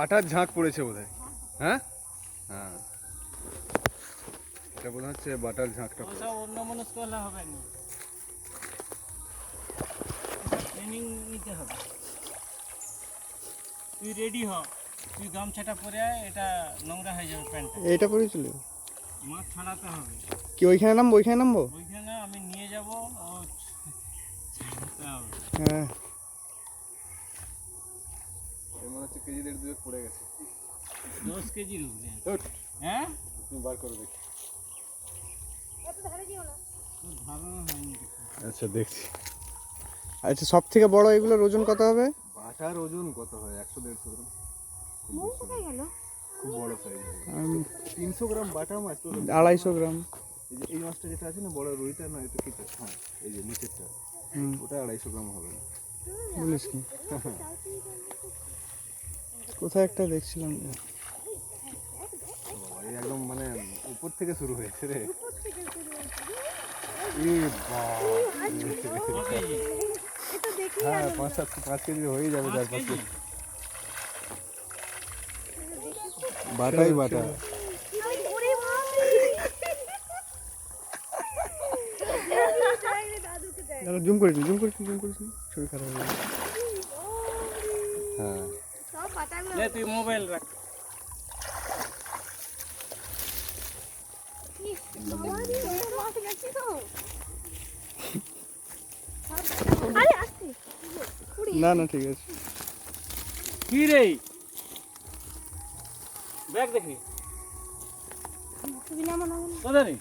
Butter ঝাঁক পড়েছে বোধহয়। হ্যাঁ হ্যাঁ, এটা বোধ হচ্ছে বাটার ঝাঁকটা। অন্য মনস্ক হলে হবে না, ট্রেনিং নিতে হবে। তুই রেডি হ, তুই গামছাটা পরে আয়, এটা নোংরা হয়ে যাবে প্যান্টটা। এইটা পরেছিল, মাছ ছাড়াতে হবে। কি ওইখানে নামবো? ওইখানে নামবো? ওইখানে আমি নিয়ে যাব, ও ছাড়াতে হবে। হ্যাঁ, মনে হচ্ছে কেজি দেড় দুয়ে পড়ে গেছে। 10 কেজির উপরে। হ্যাঁ, তুমি বার করে দেখি। তোর ধারণা হয়নি। আচ্ছা দেখছি। আচ্ছা সব থেকে বড় এগুলোর ওজন কত হবে? বাটার ওজন কত হয়? 100-150 গ্রাম। খুব বড় সাইজ। 300 গ্রাম বাটা মাছ তো 250 গ্রাম। এই যে এই মাছটা যেটা আছে না, বড় রুইটা না, এটা কি? হ্যাঁ, এই যে নিচেরটা, ওটা 250 গ্রাম হবে না। বলিস কি? কোথায় একটা দেখছিলাম। এই একদম মানে উপর থেকে শুরু হয়েছে রে। হ্যাঁ, 5 কেজি হয়ে যাবে, 4-5 কেজি। বাটাই বাটা। জুম করিস, শরীর খারাপ হয়ে যাবে। হ্যাঁ, তুই মোবাইল রাখ। না না ঠিক আছে। কি রে, ব্যাগ দেখি কোথায়?